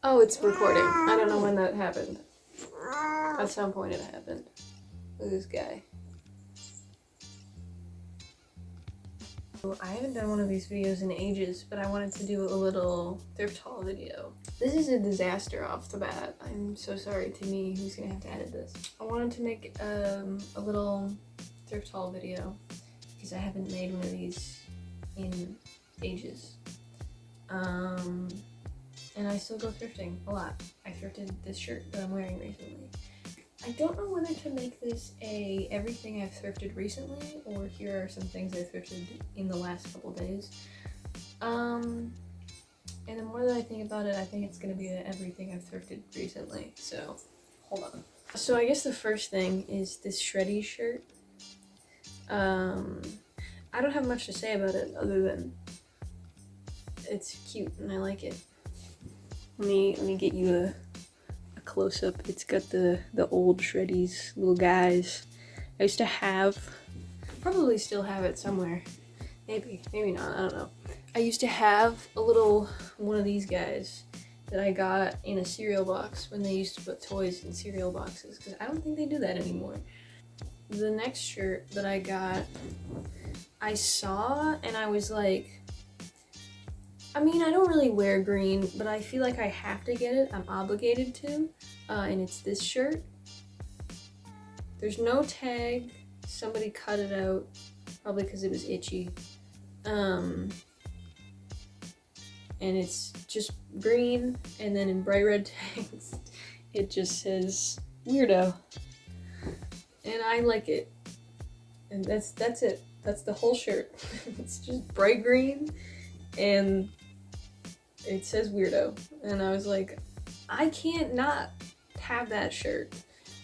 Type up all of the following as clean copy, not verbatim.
Oh, it's recording. I don't know when that happened. At some point it happened. With this guy. I haven't done one of these videos in ages, but I wanted to do a little thrift haul video. This is a disaster off the bat. I'm so sorry to me who's gonna have to edit this. I wanted to make a little thrift haul video because I haven't made one of these in ages. And I still go thrifting a lot. I thrifted this shirt that I'm wearing recently. I don't know whether to make this a everything I've thrifted recently, or here are some things I thrifted in the last couple days. And the more that I think about it, I think it's gonna be a everything I've thrifted recently. So, hold on. So I guess the first thing is this Shreddy shirt. I don't have much to say about it other than it's cute and I like it. Let me get you a close up. It's got the old Shreddies little guys. I used to have, probably still have it somewhere. Maybe not, I don't know. I used to have a little one of these guys that I got in a cereal box when they used to put toys in cereal boxes, because I don't think they do that anymore. The next shirt that I got, I saw and I was like, I mean, I don't really wear green, but I feel like I have to get it. I'm obligated to. And it's this shirt. There's no tag. Somebody cut it out, probably because it was itchy. And it's just green, and then in bright red text, it just says weirdo. And I like it. And that's it. That's the whole shirt. It's just bright green, and it says weirdo. And I was like, I can't not have that shirt.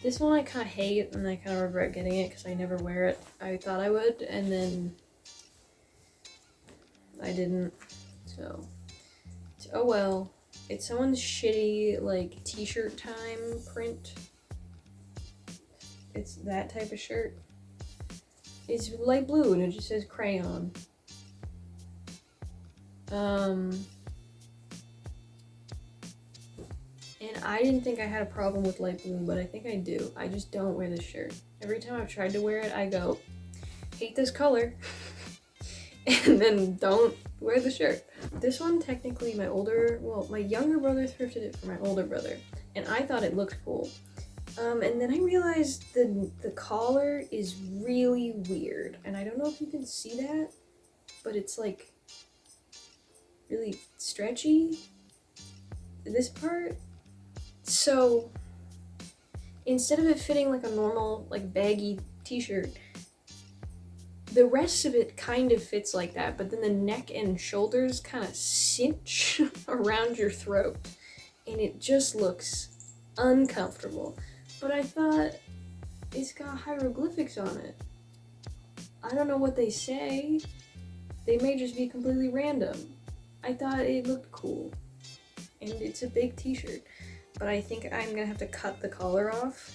This one I kind of hate, and I kind of regret getting it because I never wear it. I thought I would, and then I didn't. So, oh well. It's someone's shitty, like, t-shirt time print. It's that type of shirt. It's light blue, and it just says crayon. And I didn't think I had a problem with light blue, but I think I do. I just don't wear this shirt. Every time I've tried to wear it, I go, hate this color, and then don't wear the shirt. This one, technically, my younger brother thrifted it for my older brother, and I thought it looked cool. And then I realized the collar is really weird, and I don't know if you can see that, but it's like really stretchy, this part. So instead of it fitting like a normal, like, baggy t-shirt, the rest of it kind of fits like that, but then the neck and shoulders kind of cinch around your throat, and it just looks uncomfortable. But I thought, it's got hieroglyphics on it. I don't know what they say. They may just be completely random. I thought it looked cool, and it's a big t-shirt. But I think I'm gonna have to cut the collar off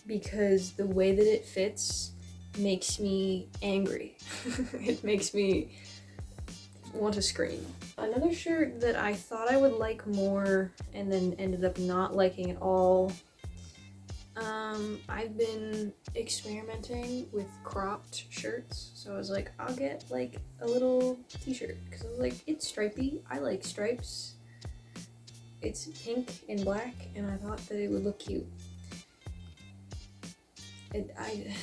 because the way that it fits makes me angry. It makes me want to scream. Another shirt that I thought I would like more and then ended up not liking at all. I've been experimenting with cropped shirts, so I was like, I'll get like a little t-shirt because I was like, it's stripy. I like stripes. It's pink and black, and I thought that it would look cute. I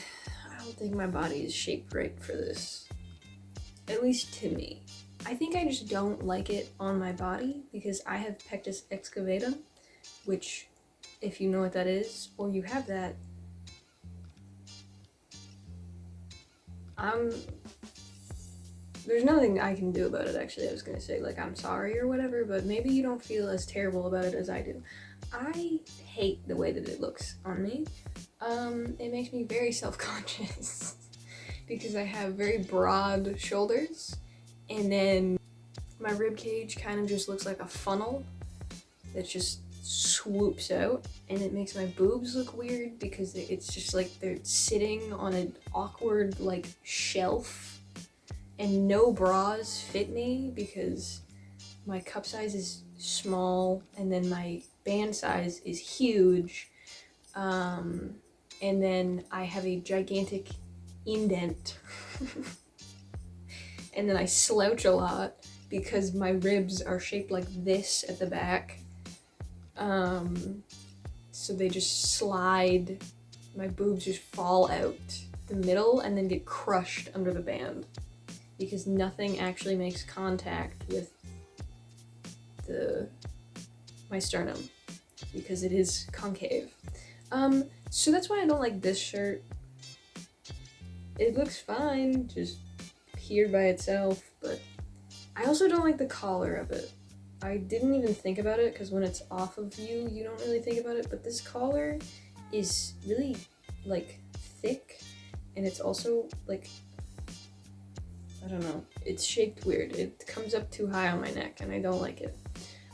don't think my body is shaped right for this. At least to me. I think I just don't like it on my body because I have pectus excavatum, which, if you know what that is, or you have that, there's nothing I can do about it, actually. I was gonna say, like, I'm sorry or whatever, but maybe you don't feel as terrible about it as I do. I hate the way that it looks on me. It makes me very self-conscious because I have very broad shoulders, and then my rib cage kind of just looks like a funnel that just swoops out, and it makes my boobs look weird because it's just like they're sitting on an awkward, like, shelf. And no bras fit me because my cup size is small, and then my band size is huge, and then I have a gigantic indent, and then I slouch a lot because my ribs are shaped like this at the back, so they just slide, my boobs just fall out the middle and then get crushed under the band because nothing actually makes contact with my sternum because it is concave. So that's why I don't like this shirt. It looks fine, just here by itself, but I also don't like the collar of it. I didn't even think about it because when it's off of you, you don't really think about it, but this collar is really like thick, and it's also like, I don't know, it's shaped weird. It comes up too high on my neck and I don't like it.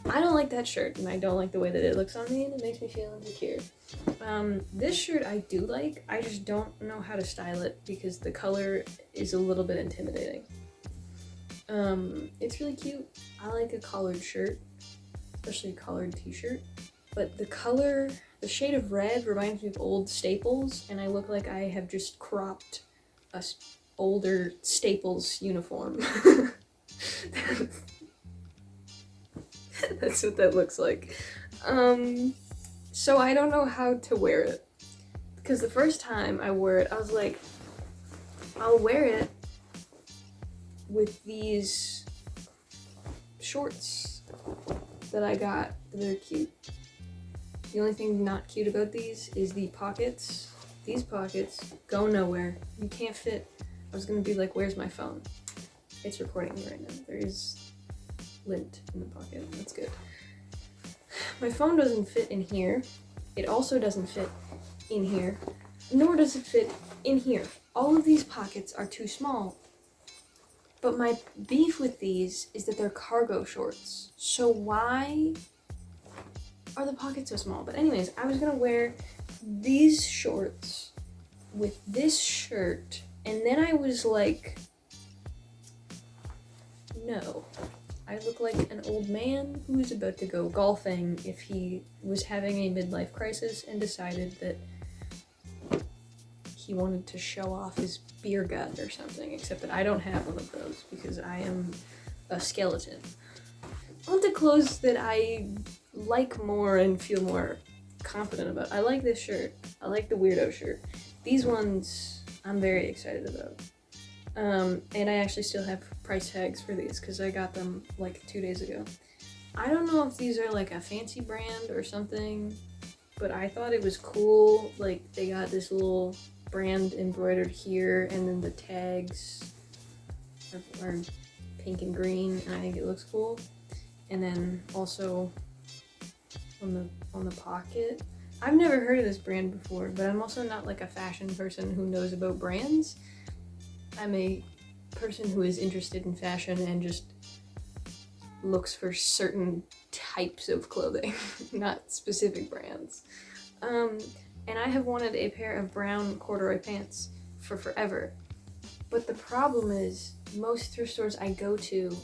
I don't like that shirt, and I don't like the way that it looks on me, and it makes me feel insecure. This shirt I do like, I just don't know how to style it because the color is a little bit intimidating. It's really cute. I like a collared shirt, especially a collared t-shirt, but the color, the shade of red reminds me of old Staples, and I look like I have just cropped a older Staples uniform. That's what that looks like. So I don't know how to wear it, because the first time I wore it, I was like, I'll wear it with these shorts that I got that are cute. The only thing not cute about these is the pockets. These pockets go nowhere. You can't fit. I was gonna be like, where's my phone? It's recording me right now. There is lint in the pocket. That's good. My phone doesn't fit in here. It also doesn't fit in here, nor does it fit in here. All of these pockets are too small. But my beef with these is that they're cargo shorts. So why are the pockets so small? But anyways, I was gonna wear these shorts with this shirt, and then I was like, no. I look like an old man who is about to go golfing if he was having a midlife crisis and decided that he wanted to show off his beer gut or something, except that I don't have one of those because I am a skeleton. On to clothes that I like more and feel more confident about. I like this shirt. I like the weirdo shirt. These ones I'm very excited about. And I actually still have price tags for these because I got them like 2 days ago. I don't know if these are like a fancy brand or something, but I thought it was cool. Like, they got this little brand embroidered here, and then the tags are pink and green, and I think it looks cool. And then also on the pocket, I've never heard of this brand before, but I'm also not like a fashion person who knows about brands. I'm a person who is interested in fashion and just looks for certain types of clothing, not specific brands. And I have wanted a pair of brown corduroy pants for forever. But the problem is, most thrift stores I go to,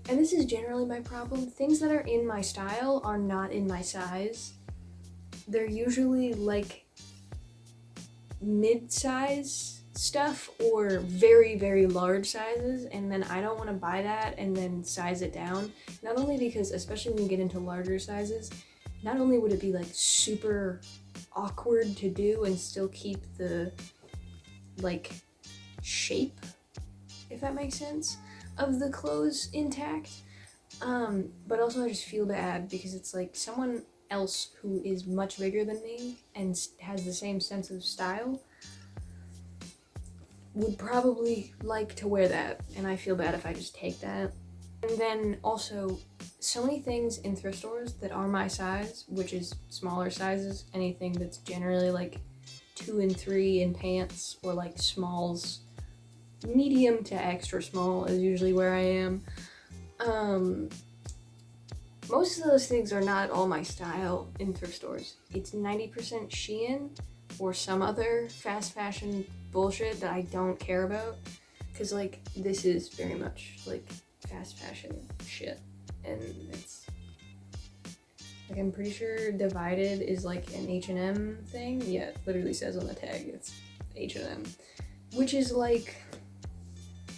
and this is generally my problem, things that are in my style are not in my size. They're usually like mid-size stuff or very, very large sizes, and then I don't want to buy that and then size it down. Not only because, especially when you get into larger sizes, not only would it be like super awkward to do and still keep the like shape, if that makes sense, of the clothes intact, but also I just feel bad because it's like someone else who is much bigger than me and has the same sense of style would probably like to wear that, and I feel bad if I just take that. And then also, so many things in thrift stores that are my size, which is smaller sizes, anything that's generally like 2 and 3 in pants, or like smalls, medium to extra small is usually where I am. Most of those things are not all my style in thrift stores. It's 90% Shein or some other fast fashion bullshit that I don't care about, because like this is very much like fast fashion shit, and it's Like, I'm pretty sure divided is like an H&M thing. Yeah, it literally says on the tag it's H&M, which is like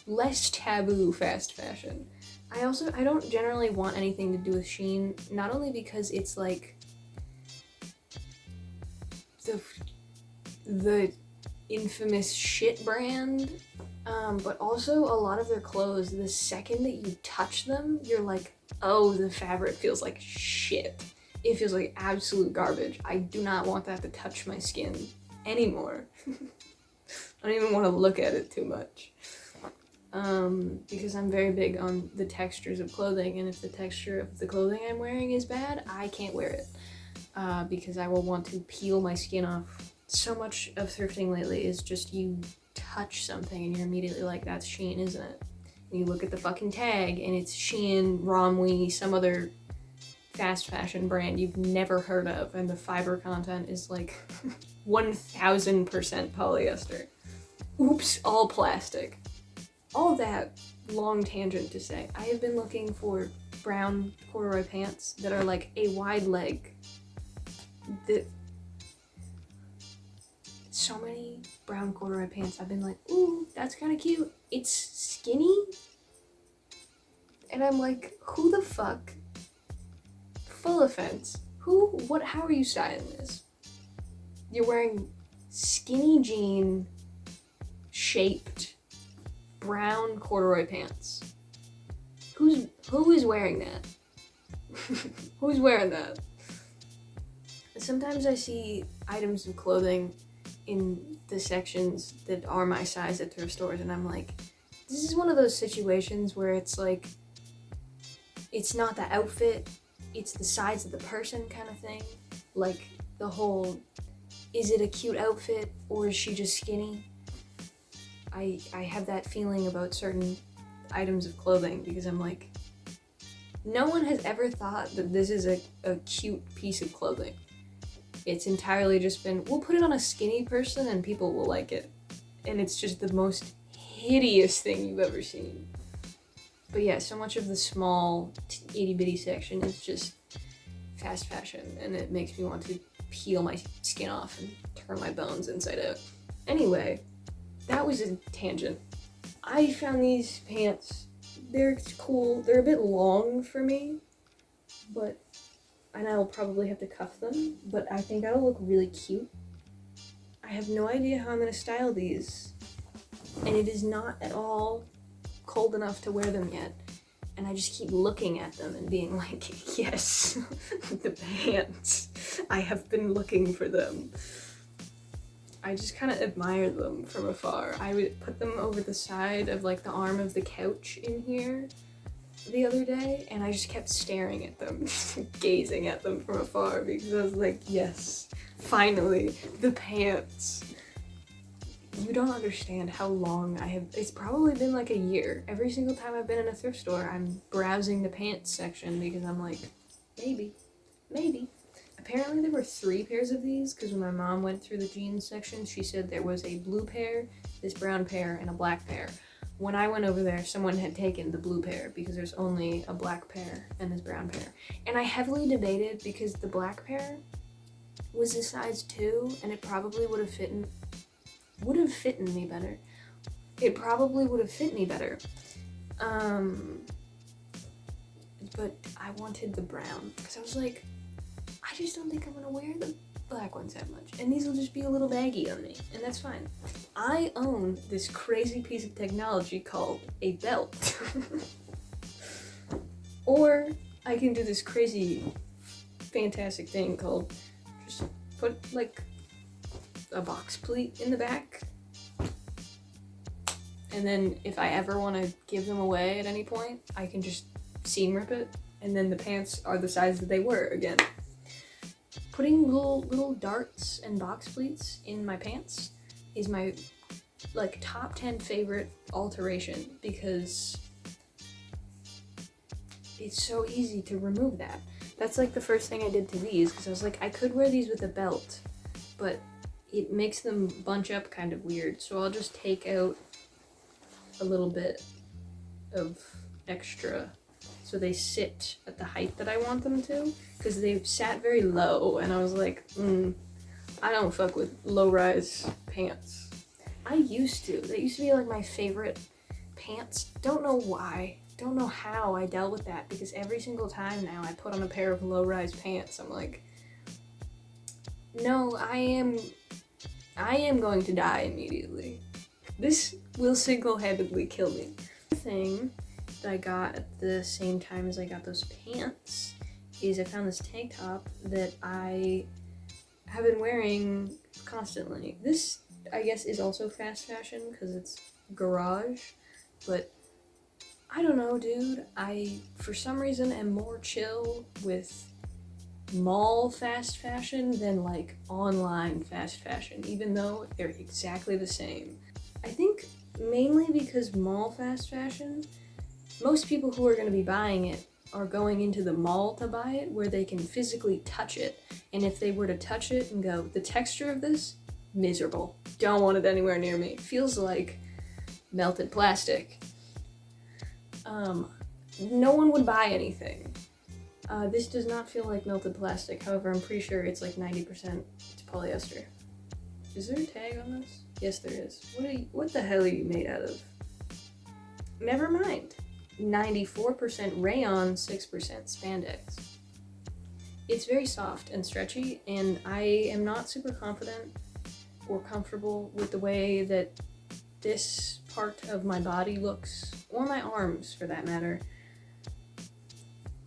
less taboo fast fashion. I don't generally want anything to do with Shein, not only because it's like the infamous shit brand, but also a lot of their clothes, the second that you touch them, you're like, oh, the fabric feels like shit. It feels like absolute garbage. I do not want that to touch my skin anymore. I don't even want to look at it too much. Because I'm very big on the textures of clothing, and if the texture of the clothing I'm wearing is bad, I can't wear it. Because I will want to peel my skin off. So much of thrifting lately is just you touch something and you're immediately like, that's Shein, isn't it? And you look at the fucking tag and it's Shein, Romwe, some other fast fashion brand you've never heard of, and the fiber content is like 1000% polyester. Oops, all plastic. All that long tangent to say, I have been looking for brown corduroy pants that are like a wide leg. So many brown corduroy pants, I've been like, ooh, that's kind of cute. It's skinny. And I'm like, who the fuck? Full offense. How are you styling this? You're wearing skinny jean shaped brown corduroy pants. Who is wearing that? Who's wearing that? Sometimes I see items of clothing in the sections that are my size at thrift stores, and I'm like, this is one of those situations where it's like, it's not the outfit, it's the size of the person kind of thing. Like the whole, is it a cute outfit or is she just skinny? I have that feeling about certain items of clothing because I'm like, no one has ever thought that this is a cute piece of clothing. It's entirely just been, we'll put it on a skinny person and people will like it. And it's just the most hideous thing you've ever seen. But yeah, so much of the small itty bitty section is just fast fashion, and it makes me want to peel my skin off and turn my bones inside out. Anyway, that was a tangent. I found these pants, they're cool, they're a bit long for me, and I'll probably have to cuff them, but I think that'll look really cute. I have no idea how I'm gonna style these, and it is not at all cold enough to wear them yet. And I just keep looking at them and being like, yes, the pants. I have been looking for them. I just kind of admire them from afar. I would put them over the side of like the arm of the couch in here the other day, and I just kept staring at them, gazing at them from afar because I was like, yes, finally, the pants. You don't understand how long it's probably been like a year. Every single time I've been in a thrift store, I'm browsing the pants section because I'm like, maybe. Apparently there were 3 pairs of these because when my mom went through the jeans section, she said there was a blue pair, this brown pair, and a black pair. When I went over there, someone had taken the blue pair because there's only a black pair and this brown pair. And I heavily debated because the black pair was a size 2 and it probably would have fit me better. It probably would have fit me better. But I wanted the brown because I was like, I just don't think I'm gonna wear the black ones that much. And these will just be a little baggy on me, and that's fine. I own this crazy piece of technology called a belt. Or I can do this crazy, fantastic thing called just put like a box pleat in the back. And then if I ever want to give them away at any point, I can just seam rip it, and then the pants are the size that they were again. Putting little darts and box pleats in my pants is my like top 10 favorite alteration because it's so easy to remove that. That's like the first thing I did to these because I was like, I could wear these with a belt, but it makes them bunch up kind of weird. So I'll just take out a little bit of extra so they sit at the height that I want them to, because they sat very low, and I was like, I don't fuck with low-rise pants. I used to. That used to be like my favorite pants. Don't know why. Don't know how I dealt with that, because every single time now I put on a pair of low-rise pants, I'm like, no, I am going to die immediately. This will single-handedly kill me. The thing that I got at the same time as I got those pants is I found this tank top that I have been wearing constantly. This, I guess, is also fast fashion because it's garage, but I don't know, dude. I, for some reason, am more chill with mall fast fashion than like online fast fashion, even though they're exactly the same. I think mainly because mall fast fashion, most people who are going to be buying it are going into the mall to buy it where they can physically touch it. And if they were to touch it and go, the texture of this, miserable. Don't want it anywhere near me. It feels like melted plastic. No one would buy anything. This does not feel like melted plastic. However, I'm pretty sure it's like 90% it's polyester. Is there a tag on this? Yes, there is. What the hell are you made out of? Never mind. 94% rayon, 6% spandex. It's very soft and stretchy, and I am not super confident or comfortable with the way that this part of my body looks, or my arms for that matter.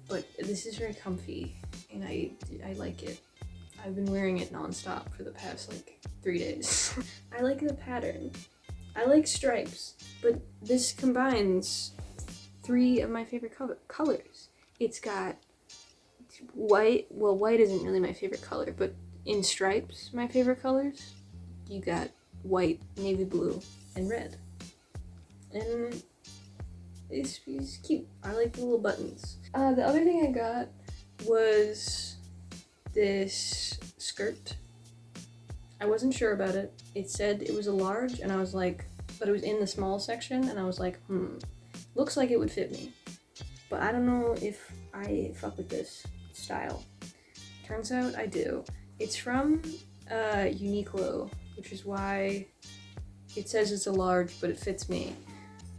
But this is very comfy, and I like it. I've been wearing it nonstop for the past like 3 days. I like the pattern. I like stripes, but this combines 3 of my favorite colors. It's got white, well, white isn't really my favorite color, but in stripes, my favorite colors, you got white, navy blue, and red. And it's cute. I like the little buttons. The other thing I got was this skirt. I wasn't sure about it. It said it was a large, and I was like, but it was in the small section, and I was like, looks like it would fit me. But I don't know if I fuck with this style. Turns out I do. It's from Uniqlo, which is why it says it's a large, but it fits me.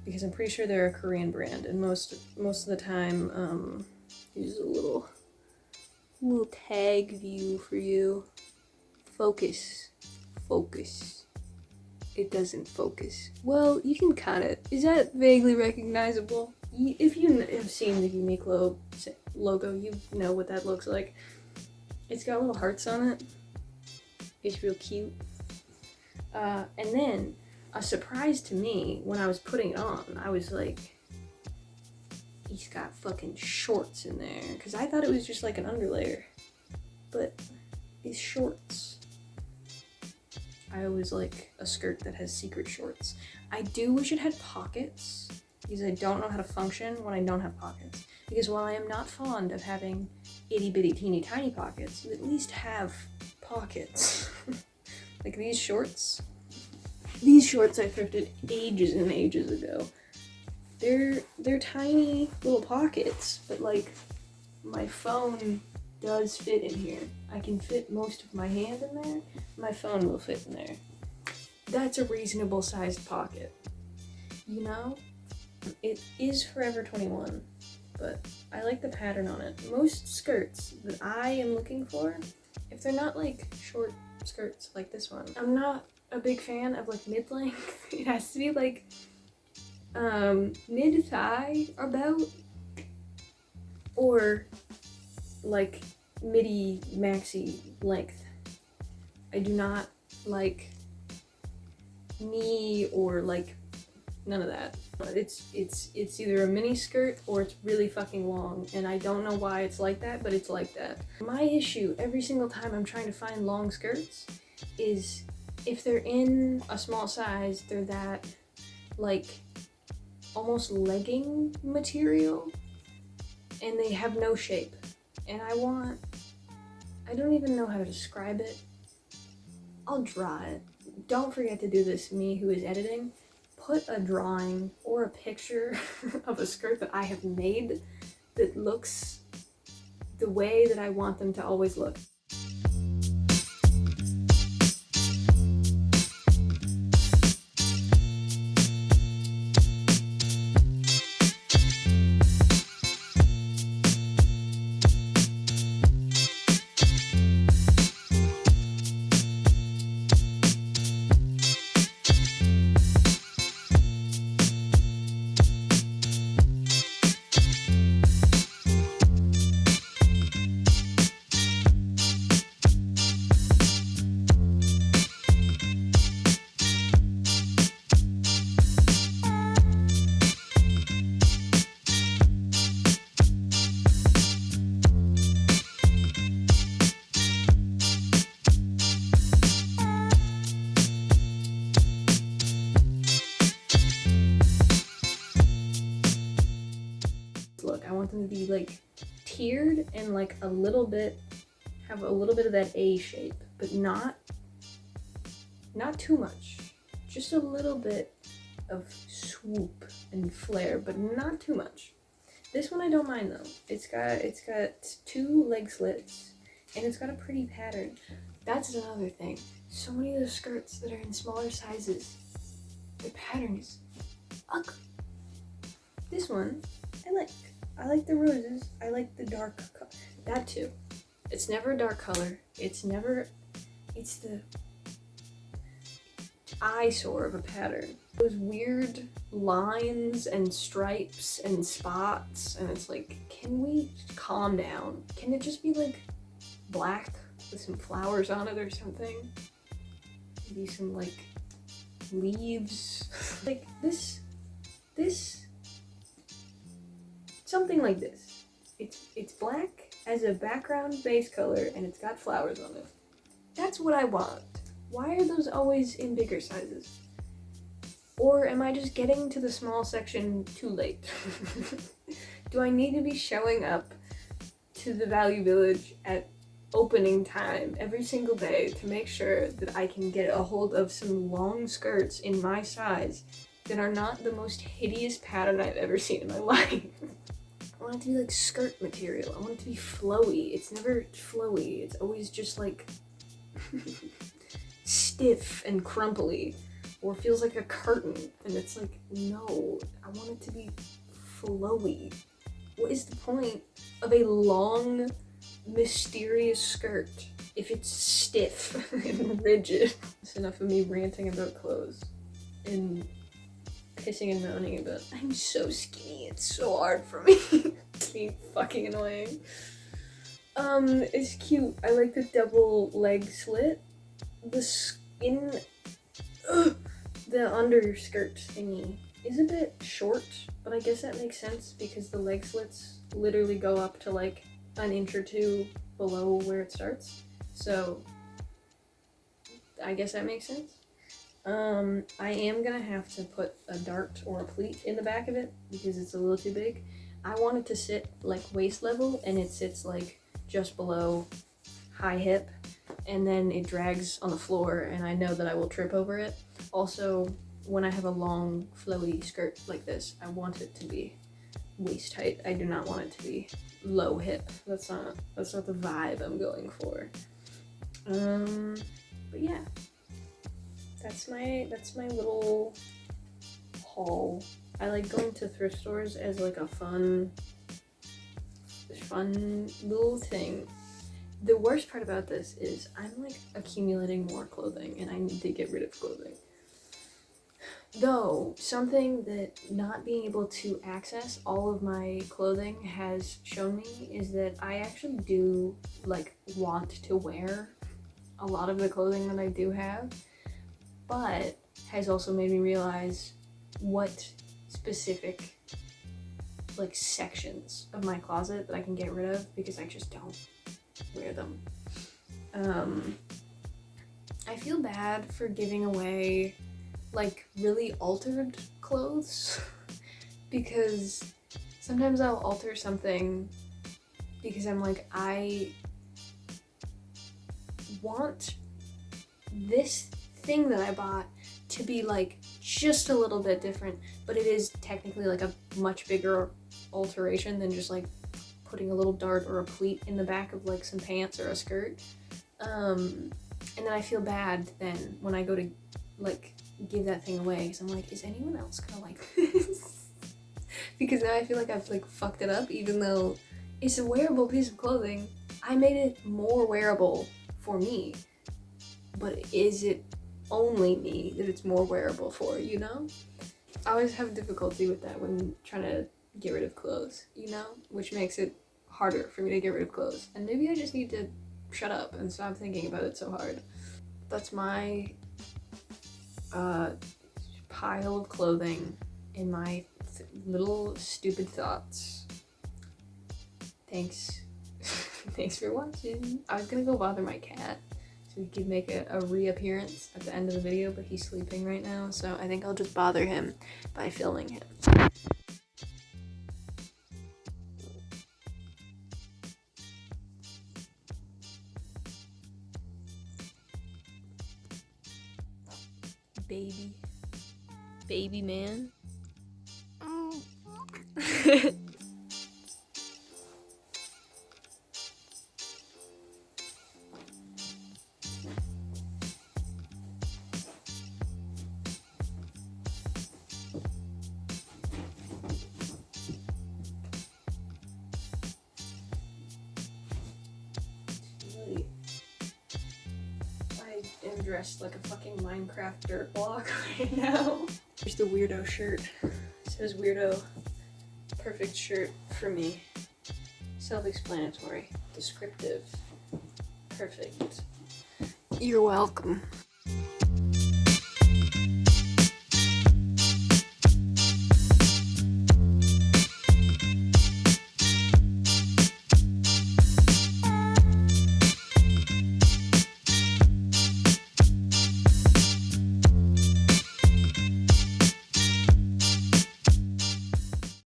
Because I'm pretty sure they're a Korean brand, and most of the time, here's a little tag view for you. Focus. It doesn't focus. Well, you can kind of. Is that vaguely recognizable? If you have seen the Uniqlo logo, you know what that looks like. It's got little hearts on it. It's real cute. And then, a surprise to me, when I was putting it on, I was like, he's got fucking shorts in there. Because I thought it was just like an underlayer. But these shorts. I always like a skirt that has secret shorts. I do wish it had pockets, because I don't know how to function when I don't have pockets. Because while I am not fond of having itty bitty teeny tiny pockets, you at least have pockets. Like these shorts. These shorts I thrifted ages and ages ago. They're tiny little pockets, but like my phone does fit in here. I can fit most of my hand in there. My phone will fit in there. That's a reasonable sized pocket. You know? It is Forever 21, but I like the pattern on it. Most skirts that I am looking for, if they're not like short skirts like this one, I'm not a big fan of like mid-length. It has to be like mid-thigh about, or like midi maxi length. I do not like knee or like none of that. It's either a mini skirt or it's really fucking long, and I don't know why it's like that, but it's like that. My issue every single time I'm trying to find long skirts is if they're in a small size, they're that like almost legging material, and they have no shape. And I don't even know how to describe it. I'll draw it. Don't forget to do this, me who is editing. Put a drawing or a picture of a skirt that I have made that looks the way that I want them to always look. Look, I want them to be like tiered and like have a little bit of that A shape, but not too much. Just a little bit of swoop and flare, but not too much. This one I don't mind though. It's got 2 leg slits and it's got a pretty pattern. That's another thing. So many of the skirts that are in smaller sizes, the pattern is ugly. This one I like the roses. I like the dark color. That too. It's never a dark color. It's the eyesore of a pattern. Those weird lines and stripes and spots, and it's like, can we calm down? Can it just be like black with some flowers on it or something? Maybe some like leaves. Like this something like this. It's black as a background base color and it's got flowers on it. That's what I want. Why are those always in bigger sizes? Or am I just getting to the small section too late? Do I need to be showing up to the Value Village at opening time every single day to make sure that I can get a hold of some long skirts in my size that are not the most hideous pattern I've ever seen in my life? I want it to be like skirt material. I want it to be flowy. It's never flowy. It's always just like stiff and crumply, or feels like a curtain. And it's like, no, I want it to be flowy. What is the point of a long, mysterious skirt if it's stiff and rigid? That's enough of me ranting about clothes and pissing and moaning about, I'm so skinny, it's so hard for me. It's being fucking annoying. It's cute. I like the double leg slit. The skin, the underskirt thingy is a bit short, but I guess that makes sense because the leg slits literally go up to like an inch or 2 below where it starts. So I guess that makes sense. I am gonna have to put a dart or a pleat in the back of it because it's a little too big. I want it to sit like waist level and it sits like just below high hip, and then it drags on the floor and I know that I will trip over it. Also, when I have a long flowy skirt like this, I want it to be waist height. I do not want it to be low hip. That's not the vibe I'm going for. But yeah. That's my little haul. I like going to thrift stores as like a fun little thing. The worst part about this is I'm like accumulating more clothing and I need to get rid of clothing. Though, something that not being able to access all of my clothing has shown me is that I actually do like want to wear a lot of the clothing that I do have, but has also made me realize what specific like sections of my closet that I can get rid of because I just don't wear them. I feel bad for giving away like really altered clothes because sometimes I'll alter something because I'm like, I want this thing that I bought to be like just a little bit different, but it is technically like a much bigger alteration than just like putting a little dart or a pleat in the back of like some pants or a skirt. And then I feel bad then when I go to like give that thing away, because I'm like, is anyone else gonna like this? Because now I feel like I've like fucked it up, even though it's a wearable piece of clothing. I made it more wearable for me, but is it only me that it's more wearable for, you know? I always have difficulty with that when trying to get rid of clothes, you know? Which makes it harder for me to get rid of clothes. And maybe I just need to shut up and stop thinking about it so hard. That's my pile of clothing in my little stupid thoughts. Thanks. Thanks for watching. I was gonna go bother my cat so he could make a reappearance at the end of the video, but he's sleeping right now, so I think I'll just bother him by filming him. Baby man. I am dressed like a fucking Minecraft dirt block right now. Here's the weirdo shirt. It says weirdo, perfect shirt for me. Self-explanatory, descriptive, perfect. You're welcome.